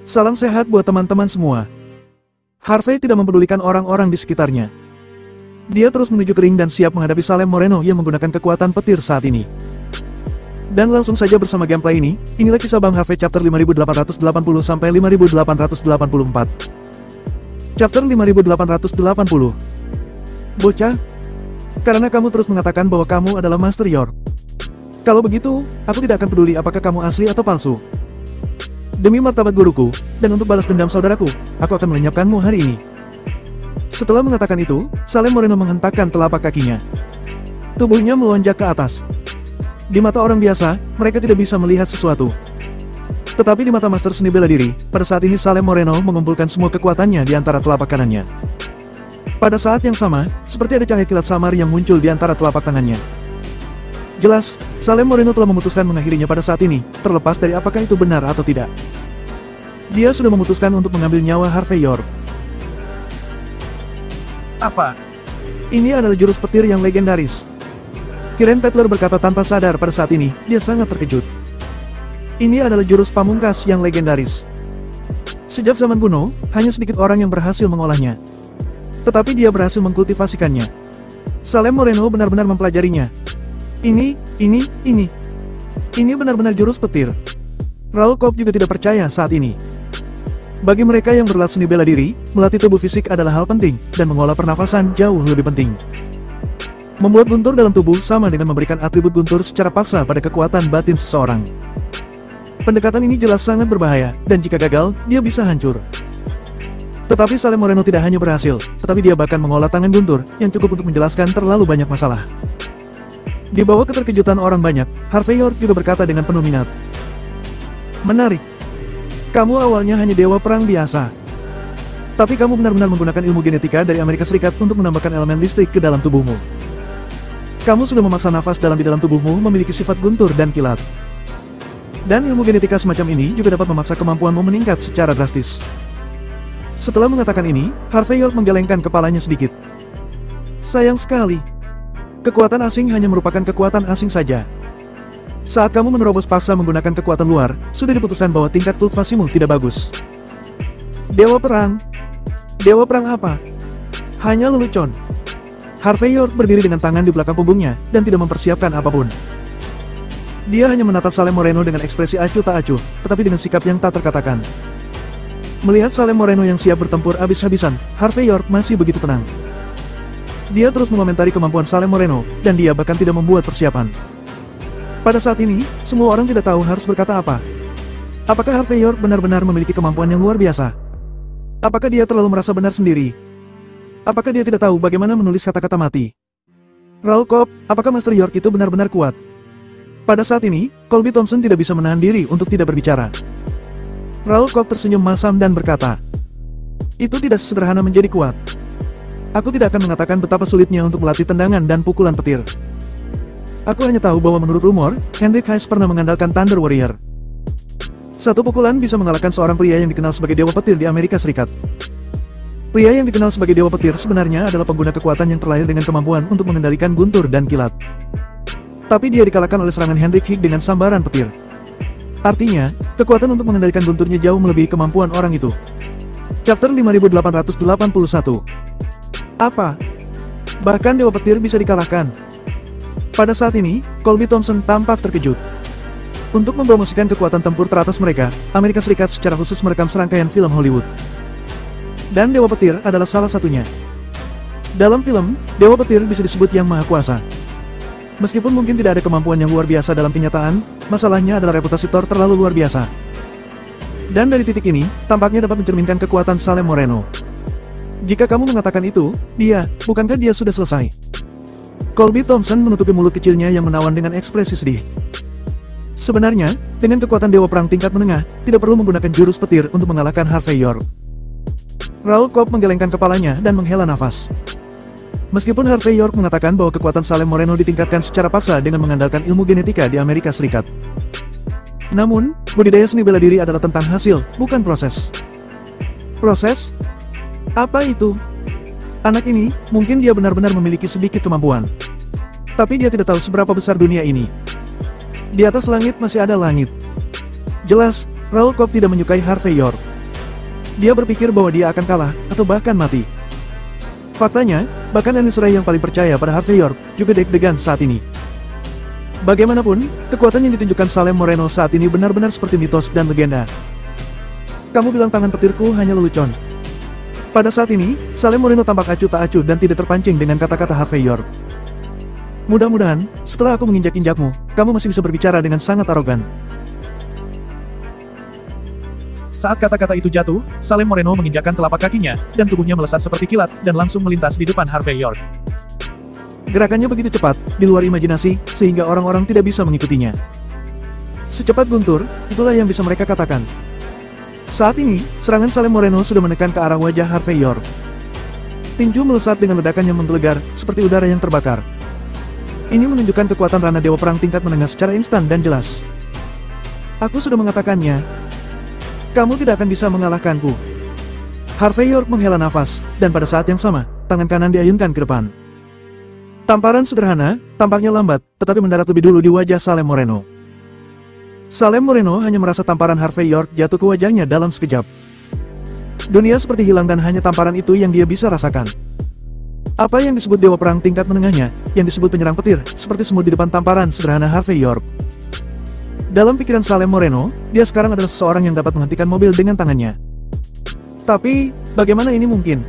Salam sehat buat teman-teman semua. Harvey tidak mempedulikan orang-orang di sekitarnya. Dia terus menuju ke ring dan siap menghadapi Salem Moreno yang menggunakan kekuatan petir saat ini. Dan langsung saja bersama gameplay ini, inilah kisah Bang Harvey chapter 5880 sampai 5884. Chapter 5880. Bocah, karena kamu terus mengatakan bahwa kamu adalah Master York. Kalau begitu, aku tidak akan peduli apakah kamu asli atau palsu. Demi martabat guruku, dan untuk balas dendam saudaraku, aku akan melenyapkanmu hari ini. Setelah mengatakan itu, Salem Moreno menghentakkan telapak kakinya. Tubuhnya melonjak ke atas. Di mata orang biasa, mereka tidak bisa melihat sesuatu. Tetapi di mata Master Seni Bela Diri, pada saat ini Salem Moreno mengumpulkan semua kekuatannya di antara telapak kanannya. Pada saat yang sama, seperti ada cahaya kilat samar yang muncul di antara telapak tangannya. Jelas, Salem Moreno telah memutuskan mengakhirinya pada saat ini, terlepas dari apakah itu benar atau tidak. Dia sudah memutuskan untuk mengambil nyawa Harvey York. Apa? Ini adalah jurus petir yang legendaris. Kiren Petler berkata tanpa sadar pada saat ini, dia sangat terkejut. Ini adalah jurus pamungkas yang legendaris. Sejak zaman kuno, hanya sedikit orang yang berhasil mengolahnya. Tetapi dia berhasil mengkultivasikannya. Salem Moreno benar-benar mempelajarinya. Ini benar-benar jurus petir. Raoul Cobb juga tidak percaya saat ini. Bagi mereka yang berlatih seni bela diri, melatih tubuh fisik adalah hal penting, dan mengolah pernafasan jauh lebih penting. Membuat guntur dalam tubuh sama dengan memberikan atribut guntur secara paksa pada kekuatan batin seseorang. Pendekatan ini jelas sangat berbahaya, dan jika gagal, dia bisa hancur. Tetapi Salem Moreno tidak hanya berhasil, tetapi dia bahkan mengolah tangan guntur, yang cukup untuk menjelaskan terlalu banyak masalah. Di bawah keterkejutan orang banyak, Harvey York juga berkata dengan penuh minat. Menarik. Kamu awalnya hanya dewa perang biasa. Tapi kamu benar-benar menggunakan ilmu genetika dari Amerika Serikat untuk menambahkan elemen listrik ke dalam tubuhmu. Kamu sudah memaksa nafas di dalam tubuhmu memiliki sifat guntur dan kilat. Dan ilmu genetika semacam ini juga dapat memaksa kemampuanmu meningkat secara drastis. Setelah mengatakan ini, Harvey York menggelengkan kepalanya sedikit. Sayang sekali. Kekuatan asing hanya merupakan kekuatan asing saja. Saat kamu menerobos paksa menggunakan kekuatan luar, sudah diputuskan bahwa tingkat kultivasimu tidak bagus. Dewa perang? Dewa perang apa? Hanya lelucon. Harvey York berdiri dengan tangan di belakang punggungnya, dan tidak mempersiapkan apapun. Dia hanya menatap Salem Moreno dengan ekspresi acuh tak acuh, tetapi dengan sikap yang tak terkatakan. Melihat Salem Moreno yang siap bertempur habis-habisan, Harvey York masih begitu tenang. Dia terus mengomentari kemampuan Salem Moreno, dan dia bahkan tidak membuat persiapan. Pada saat ini, semua orang tidak tahu harus berkata apa. Apakah Harvey York benar-benar memiliki kemampuan yang luar biasa? Apakah dia terlalu merasa benar sendiri? Apakah dia tidak tahu bagaimana menulis kata-kata mati? Raoul Cobb, apakah Master York itu benar-benar kuat? Pada saat ini, Colby Thompson tidak bisa menahan diri untuk tidak berbicara. Raoul Cobb tersenyum masam dan berkata, itu tidak sesederhana menjadi kuat. Aku tidak akan mengatakan betapa sulitnya untuk melatih tendangan dan pukulan petir. Aku hanya tahu bahwa menurut rumor, Hendrik Hayes pernah mengandalkan Thunder Warrior. Satu pukulan bisa mengalahkan seorang pria yang dikenal sebagai dewa petir di Amerika Serikat. Pria yang dikenal sebagai dewa petir sebenarnya adalah pengguna kekuatan yang terlahir dengan kemampuan untuk mengendalikan guntur dan kilat. Tapi dia dikalahkan oleh serangan Hendrik Higg dengan sambaran petir. Artinya, kekuatan untuk mengendalikan gunturnya jauh melebihi kemampuan orang itu. Chapter 5881. Apa? Bahkan dewa petir bisa dikalahkan. Pada saat ini, Colby Thompson tampak terkejut. Untuk mempromosikan kekuatan tempur teratas mereka, Amerika Serikat secara khusus merekam serangkaian film Hollywood. Dan dewa petir adalah salah satunya. Dalam film, dewa petir bisa disebut yang maha kuasa. Meskipun mungkin tidak ada kemampuan yang luar biasa dalam kenyataan, masalahnya adalah reputasi Thor terlalu luar biasa. Dan dari titik ini, tampaknya dapat mencerminkan kekuatan Salem Moreno. Jika kamu mengatakan itu, bukankah dia sudah selesai? Colby Thompson menutupi mulut kecilnya yang menawan dengan ekspresi sedih. Sebenarnya, dengan kekuatan dewa perang tingkat menengah, tidak perlu menggunakan jurus petir untuk mengalahkan Harvey York. Raoul Cobb menggelengkan kepalanya dan menghela nafas. Meskipun Harvey York mengatakan bahwa kekuatan Salem Moreno ditingkatkan secara paksa dengan mengandalkan ilmu genetika di Amerika Serikat. Namun, budidaya seni bela diri adalah tentang hasil, bukan proses. Proses? Apa itu? Anak ini, mungkin dia benar-benar memiliki sedikit kemampuan. Tapi dia tidak tahu seberapa besar dunia ini. Di atas langit masih ada langit. Jelas, Raoul Cobb tidak menyukai Harvey York. Dia berpikir bahwa dia akan kalah, atau bahkan mati. Faktanya, bahkan Ernest Ray yang paling percaya pada Harvey York, juga deg-degan saat ini. Bagaimanapun, kekuatan yang ditunjukkan Salem Moreno saat ini benar-benar seperti mitos dan legenda. Kamu bilang tangan petirku hanya lelucon. Pada saat ini, Salem Moreno tampak acuh tak acuh dan tidak terpancing dengan kata-kata Harvey York. Mudah-mudahan, setelah aku menginjak-injakmu, kamu masih bisa berbicara dengan sangat arogan. Saat kata-kata itu jatuh, Salem Moreno menginjakkan telapak kakinya, dan tubuhnya melesat seperti kilat, dan langsung melintas di depan Harvey York. Gerakannya begitu cepat, di luar imajinasi, sehingga orang-orang tidak bisa mengikutinya. Secepat guntur, itulah yang bisa mereka katakan. Saat ini, serangan Salem Moreno sudah menekan ke arah wajah Harvey York. Tinju melesat dengan ledakan yang menggelegar, seperti udara yang terbakar. Ini menunjukkan kekuatan Rana Dewa Perang tingkat menengah secara instan dan jelas. Aku sudah mengatakannya. Kamu tidak akan bisa mengalahkanku. Harvey York menghela nafas, dan pada saat yang sama, tangan kanan diayunkan ke depan. Tamparan sederhana, tampaknya lambat, tetapi mendarat lebih dulu di wajah Salem Moreno. Salem Moreno hanya merasa tamparan Harvey York jatuh ke wajahnya dalam sekejap. Dunia seperti hilang dan hanya tamparan itu yang dia bisa rasakan. Apa yang disebut Dewa Perang tingkat menengahnya, yang disebut penyerang petir, seperti semut di depan tamparan sederhana Harvey York. Dalam pikiran Salem Moreno, dia sekarang adalah seseorang yang dapat menghentikan mobil dengan tangannya. Tapi, bagaimana ini mungkin?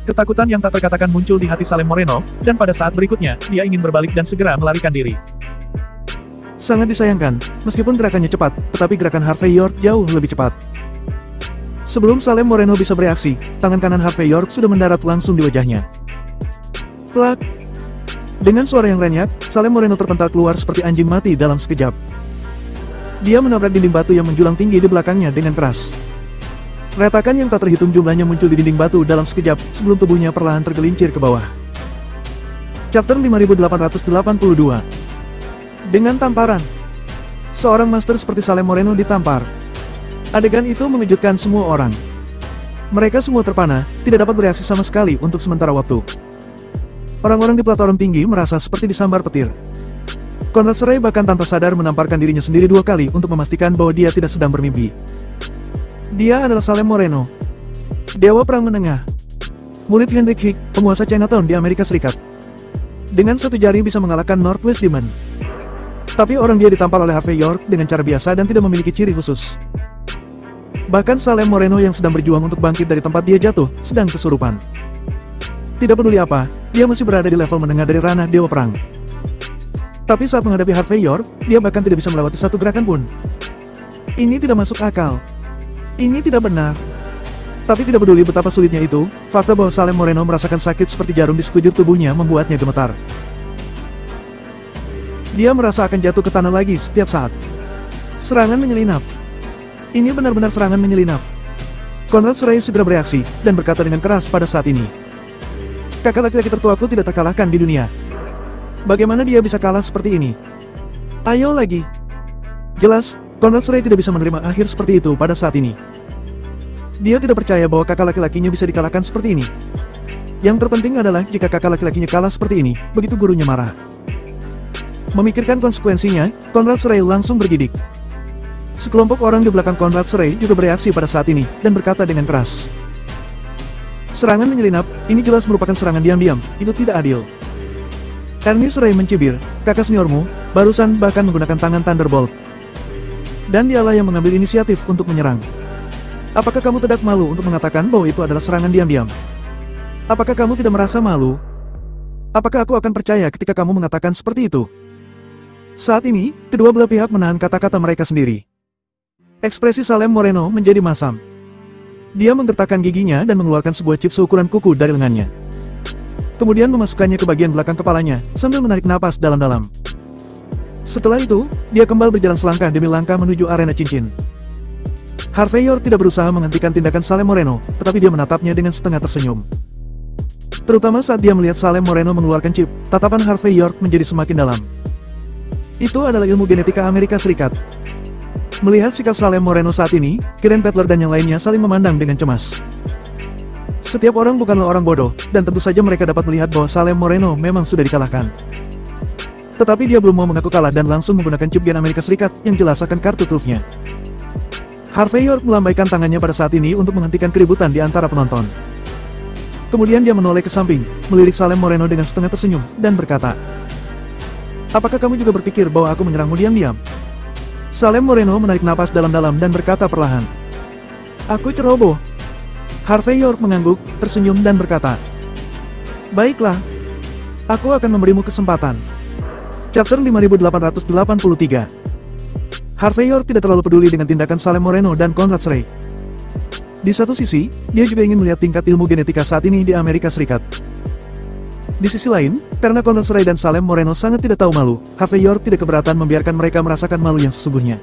Ketakutan yang tak terkatakan muncul di hati Salem Moreno, dan pada saat berikutnya, dia ingin berbalik dan segera melarikan diri. Sangat disayangkan, meskipun gerakannya cepat, tetapi gerakan Harvey York jauh lebih cepat. Sebelum Salem Moreno bisa bereaksi, tangan kanan Harvey York sudah mendarat langsung di wajahnya. Plak! Dengan suara yang renyak, Salem Moreno terpental keluar seperti anjing mati dalam sekejap. Dia menabrak dinding batu yang menjulang tinggi di belakangnya dengan keras. Retakan yang tak terhitung jumlahnya muncul di dinding batu dalam sekejap, sebelum tubuhnya perlahan tergelincir ke bawah. Chapter 5882. Dengan tamparan. Seorang master seperti Salem Moreno ditampar. Adegan itu mengejutkan semua orang. Mereka semua terpana, tidak dapat bereaksi sama sekali untuk sementara waktu. Orang-orang di platform tinggi merasa seperti disambar petir. Conrad Serai bahkan tanpa sadar menamparkan dirinya sendiri 2 kali untuk memastikan bahwa dia tidak sedang bermimpi. Dia adalah Salem Moreno, Dewa Perang Menengah, murid Hendrik Hick, penguasa Chinatown di Amerika Serikat. Dengan satu jari bisa mengalahkan Northwest Demon. Tapi orang dia ditampar oleh Harvey York dengan cara biasa dan tidak memiliki ciri khusus. Bahkan Salem Moreno yang sedang berjuang untuk bangkit dari tempat dia jatuh, sedang kesurupan. Tidak peduli apa, dia masih berada di level menengah dari ranah Dewa Perang. Tapi saat menghadapi Harvey York, dia bahkan tidak bisa melewati satu gerakan pun. Ini tidak masuk akal. Ini tidak benar. Tapi tidak peduli betapa sulitnya itu, fakta bahwa Salem Moreno merasakan sakit seperti jarum di sekujur tubuhnya membuatnya gemetar. Dia merasa akan jatuh ke tanah lagi setiap saat. Serangan menyelinap. Ini benar-benar serangan menyelinap. Conrad Serai segera bereaksi, dan berkata dengan keras pada saat ini. Kakak laki-laki tertuaku tidak terkalahkan di dunia. Bagaimana dia bisa kalah seperti ini? Ayo lagi. Jelas, Conrad Serai tidak bisa menerima akhir seperti itu pada saat ini. Dia tidak percaya bahwa kakak laki-lakinya bisa dikalahkan seperti ini. Yang terpenting adalah jika kakak laki-lakinya kalah seperti ini, begitu gurunya marah. Memikirkan konsekuensinya, Conrad Serai langsung bergidik. Sekelompok orang di belakang Conrad Serai juga bereaksi pada saat ini, dan berkata dengan keras. Serangan menyelinap, ini jelas merupakan serangan diam-diam, itu tidak adil. Ernest Serai mencibir, kakak seniormu, barusan bahkan menggunakan tangan Thunderbolt. Dan dialah yang mengambil inisiatif untuk menyerang. Apakah kamu tidak malu untuk mengatakan bahwa itu adalah serangan diam-diam? Apakah kamu tidak merasa malu? Apakah aku akan percaya ketika kamu mengatakan seperti itu? Saat ini, kedua belah pihak menahan kata-kata mereka sendiri. Ekspresi Salem Moreno menjadi masam. Dia menggertakkan giginya dan mengeluarkan sebuah chip seukuran kuku dari lengannya. Kemudian memasukkannya ke bagian belakang kepalanya, sambil menarik napas dalam-dalam. Setelah itu, dia kembali berjalan selangkah demi langkah menuju arena cincin. Harvey York tidak berusaha menghentikan tindakan Salem Moreno, tetapi dia menatapnya dengan setengah tersenyum. Terutama saat dia melihat Salem Moreno mengeluarkan chip, tatapan Harvey York menjadi semakin dalam. Itu adalah ilmu genetika Amerika Serikat. Melihat sikap Salem Moreno saat ini, Kiren Petler dan yang lainnya saling memandang dengan cemas. Setiap orang bukanlah orang bodoh, dan tentu saja mereka dapat melihat bahwa Salem Moreno memang sudah dikalahkan. Tetapi dia belum mau mengaku kalah dan langsung menggunakan chip gen Amerika Serikat yang jelas akan kartu trufnya. Harvey York melambaikan tangannya pada saat ini untuk menghentikan keributan di antara penonton. Kemudian dia menoleh ke samping, melirik Salem Moreno dengan setengah tersenyum, dan berkata, "Apakah kamu juga berpikir bahwa aku menyerangmu diam-diam?" Salem Moreno menarik napas dalam-dalam dan berkata perlahan, "Aku ceroboh." Harvey York mengangguk, tersenyum dan berkata, "Baiklah. Aku akan memberimu kesempatan." Chapter 5883. Harvey York tidak terlalu peduli dengan tindakan Salem Moreno dan Conrad Ray. Di satu sisi, dia juga ingin melihat tingkat ilmu genetika saat ini di Amerika Serikat. Di sisi lain, karena Conrad Ray dan Salem Moreno sangat tidak tahu malu, Harvey York tidak keberatan membiarkan mereka merasakan malu yang sesungguhnya.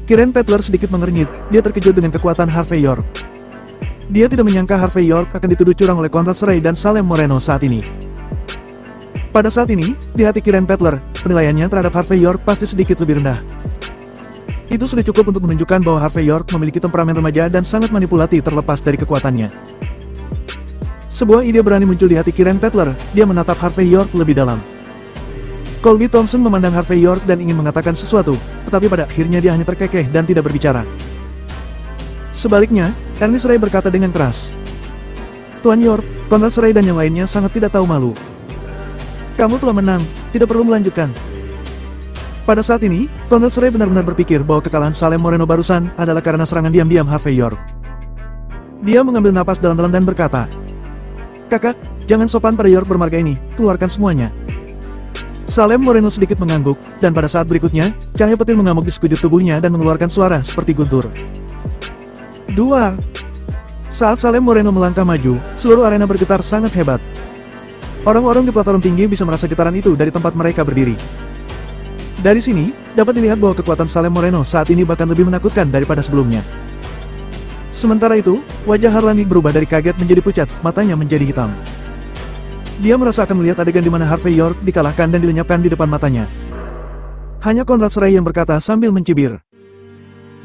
Kiren Petler sedikit mengernyit, dia terkejut dengan kekuatan Harvey York. Dia tidak menyangka Harvey York akan dituduh curang oleh Conrad Ray dan Salem Moreno saat ini. Pada saat ini, di hati Kiren Petler, penilaiannya terhadap Harvey York pasti sedikit lebih rendah. Itu sudah cukup untuk menunjukkan bahwa Harvey York memiliki temperamen remaja dan sangat manipulatif terlepas dari kekuatannya. Sebuah ide berani muncul di hati Kiren Petler, dia menatap Harvey York lebih dalam. Colby Thompson memandang Harvey York dan ingin mengatakan sesuatu, tetapi pada akhirnya dia hanya terkekeh dan tidak berbicara. Sebaliknya, Ernest Ray berkata dengan keras, "Tuan York, Conrad Ray dan yang lainnya sangat tidak tahu malu. Kamu telah menang, tidak perlu melanjutkan." Pada saat ini, Conrad Ray benar-benar berpikir bahwa kekalahan Salem Moreno barusan adalah karena serangan diam-diam Harvey York. Dia mengambil napas dalam-dalam dan berkata, "Kakak, jangan sopan pada York bermarga ini, keluarkan semuanya." Salem Moreno sedikit mengangguk, dan pada saat berikutnya, cahaya petir mengamuk di sekujur tubuhnya dan mengeluarkan suara seperti guntur. 2. Saat Salem Moreno melangkah maju, seluruh arena bergetar sangat hebat. Orang-orang di plataform tinggi bisa merasa getaran itu dari tempat mereka berdiri. Dari sini, dapat dilihat bahwa kekuatan Salem Moreno saat ini bahkan lebih menakutkan daripada sebelumnya. Sementara itu, wajah Harlani berubah dari kaget menjadi pucat, matanya menjadi hitam. Dia merasa akan melihat adegan di mana Harvey York dikalahkan dan dilenyapkan di depan matanya. Hanya Conrad Ray yang berkata sambil mencibir,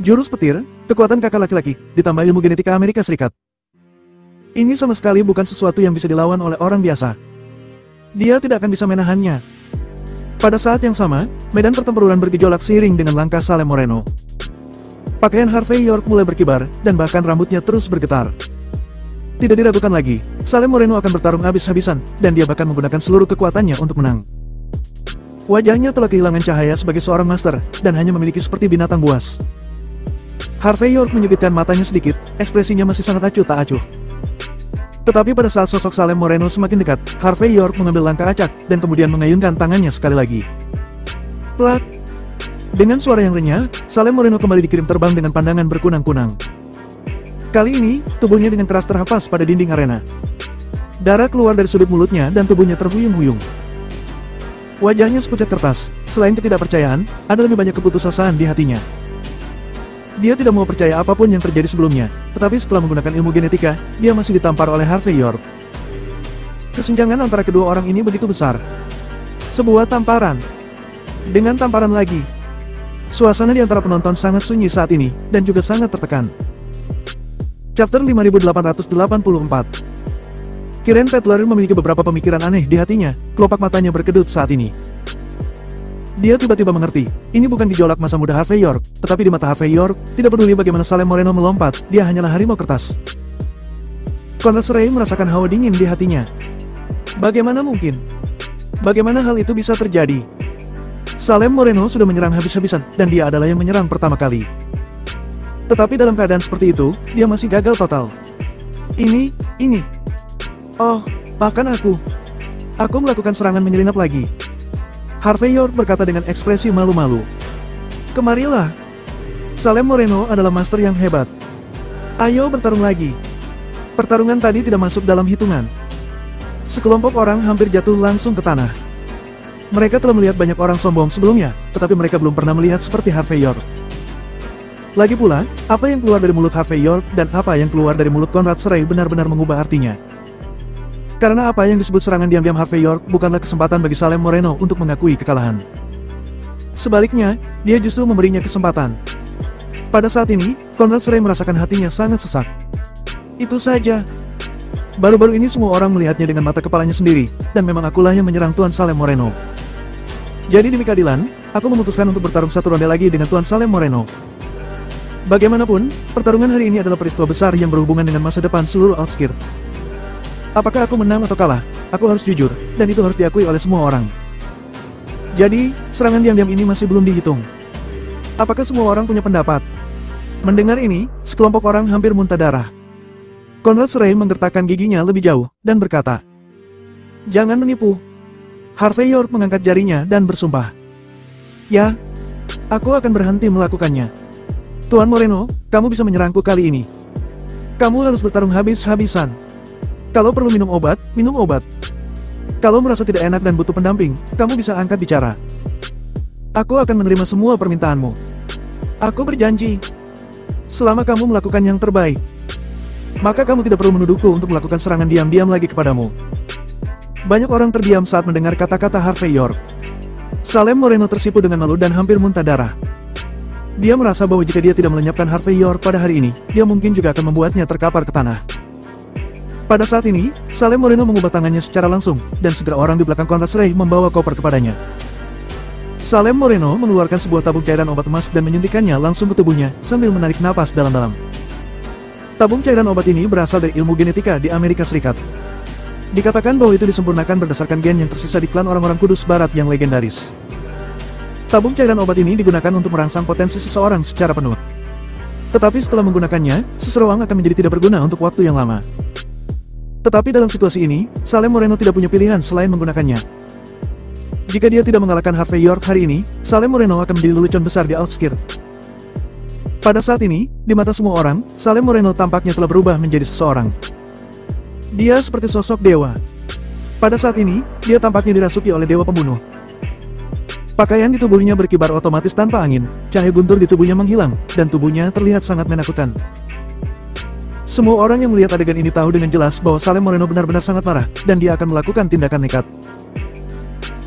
"Jurus petir, kekuatan kakak laki-laki, ditambah ilmu genetika Amerika Serikat. Ini sama sekali bukan sesuatu yang bisa dilawan oleh orang biasa. Dia tidak akan bisa menahannya." Pada saat yang sama, medan pertempuran bergejolak seiring dengan langkah Salem Moreno. Pakaian Harvey York mulai berkibar, dan bahkan rambutnya terus bergetar. Tidak diragukan lagi, Salem Moreno akan bertarung habis-habisan, dan dia bahkan menggunakan seluruh kekuatannya untuk menang. Wajahnya telah kehilangan cahaya sebagai seorang master, dan hanya memiliki seperti binatang buas. Harvey York menyipitkan matanya sedikit, ekspresinya masih sangat acuh tak acuh. Tetapi pada saat sosok Salem Moreno semakin dekat, Harvey York mengambil langkah acak, dan kemudian mengayunkan tangannya sekali lagi. Plak! Dengan suara yang renyah, Salem Moreno kembali dikirim terbang dengan pandangan berkunang-kunang. Kali ini, tubuhnya dengan keras terhempas pada dinding arena. Darah keluar dari sudut mulutnya dan tubuhnya terhuyung-huyung. Wajahnya sepucat kertas, selain ketidakpercayaan, ada lebih banyak keputusasaan di hatinya. Dia tidak mau percaya apapun yang terjadi sebelumnya, tetapi setelah menggunakan ilmu genetika, dia masih ditampar oleh Harvey York. Kesenjangan antara kedua orang ini begitu besar. Sebuah tamparan. Dengan tamparan lagi. Suasana di antara penonton sangat sunyi saat ini, dan juga sangat tertekan. Chapter 5884. Kiren Petler memiliki beberapa pemikiran aneh di hatinya, kelopak matanya berkedut saat ini. Dia tiba-tiba mengerti, ini bukan gejolak masa muda Harvey York, tetapi di mata Harvey York, tidak peduli bagaimana Salem Moreno melompat, dia hanyalah harimau kertas. Conrad Ray merasakan hawa dingin di hatinya. Bagaimana mungkin? Bagaimana hal itu bisa terjadi? Salem Moreno sudah menyerang habis-habisan, dan dia adalah yang menyerang pertama kali. Tetapi dalam keadaan seperti itu, dia masih gagal total. Ini. Oh, bahkan aku melakukan serangan menyelinap lagi. Harvey York berkata dengan ekspresi malu-malu. Kemarilah. Salem Moreno adalah master yang hebat. Ayo bertarung lagi. Pertarungan tadi tidak masuk dalam hitungan. Sekelompok orang hampir jatuh langsung ke tanah. Mereka telah melihat banyak orang sombong sebelumnya, tetapi mereka belum pernah melihat seperti Harvey York. Lagi pula, apa yang keluar dari mulut Harvey York dan apa yang keluar dari mulut Conrad Ray benar-benar mengubah artinya. Karena apa yang disebut serangan diam-diam Harvey York bukanlah kesempatan bagi Salem Moreno untuk mengakui kekalahan. Sebaliknya, dia justru memberinya kesempatan. Pada saat ini, Conrad Ray merasakan hatinya sangat sesak. Itu saja. Baru-baru ini semua orang melihatnya dengan mata kepalanya sendiri, dan memang akulah yang menyerang Tuan Salem Moreno. Jadi demi keadilan, aku memutuskan untuk bertarung satu ronde lagi dengan Tuan Salem Moreno. Bagaimanapun, pertarungan hari ini adalah peristiwa besar yang berhubungan dengan masa depan seluruh Outskirt. Apakah aku menang atau kalah? Aku harus jujur, dan itu harus diakui oleh semua orang. Jadi, serangan diam-diam ini masih belum dihitung. Apakah semua orang punya pendapat? Mendengar ini, sekelompok orang hampir muntah darah. Conrad Ray menggertakkan giginya lebih jauh, dan berkata, "Jangan menipu." Harvey York mengangkat jarinya dan bersumpah, "Ya, aku akan berhenti melakukannya. Tuan Moreno, kamu bisa menyerangku kali ini. Kamu harus bertarung habis-habisan. Kalau perlu minum obat, minum obat. Kalau merasa tidak enak dan butuh pendamping, kamu bisa angkat bicara. Aku akan menerima semua permintaanmu. Aku berjanji. Selama kamu melakukan yang terbaik, maka kamu tidak perlu menuduhku untuk melakukan serangan diam-diam lagi kepadamu." Banyak orang terdiam saat mendengar kata-kata Harvey York. Salem Moreno tersipu dengan malu dan hampir muntah darah. Dia merasa bahwa jika dia tidak melenyapkan Harvey York pada hari ini, dia mungkin juga akan membuatnya terkapar ke tanah. Pada saat ini, Salem Moreno mengubah tangannya secara langsung, dan segera orang di belakang Conrad Ray membawa koper kepadanya. Salem Moreno mengeluarkan sebuah tabung cairan obat emas dan menyuntikkannya langsung ke tubuhnya, sambil menarik napas dalam-dalam. Tabung cairan obat ini berasal dari ilmu genetika di Amerika Serikat. Dikatakan bahwa itu disempurnakan berdasarkan gen yang tersisa di klan orang-orang Kudus Barat yang legendaris. Tabung cairan obat ini digunakan untuk merangsang potensi seseorang secara penuh. Tetapi setelah menggunakannya, seseorang akan menjadi tidak berguna untuk waktu yang lama. Tetapi dalam situasi ini, Salem Moreno tidak punya pilihan selain menggunakannya. Jika dia tidak mengalahkan Harvey York hari ini, Salem Moreno akan menjadi lelucon besar di Outskirt. Pada saat ini, di mata semua orang, Salem Moreno tampaknya telah berubah menjadi seseorang. Dia seperti sosok dewa. Pada saat ini, dia tampaknya dirasuki oleh dewa pembunuh. Pakaian di tubuhnya berkibar otomatis tanpa angin, cahaya guntur di tubuhnya menghilang, dan tubuhnya terlihat sangat menakutkan. Semua orang yang melihat adegan ini tahu dengan jelas bahwa Salem Moreno benar-benar sangat marah, dan dia akan melakukan tindakan nekat.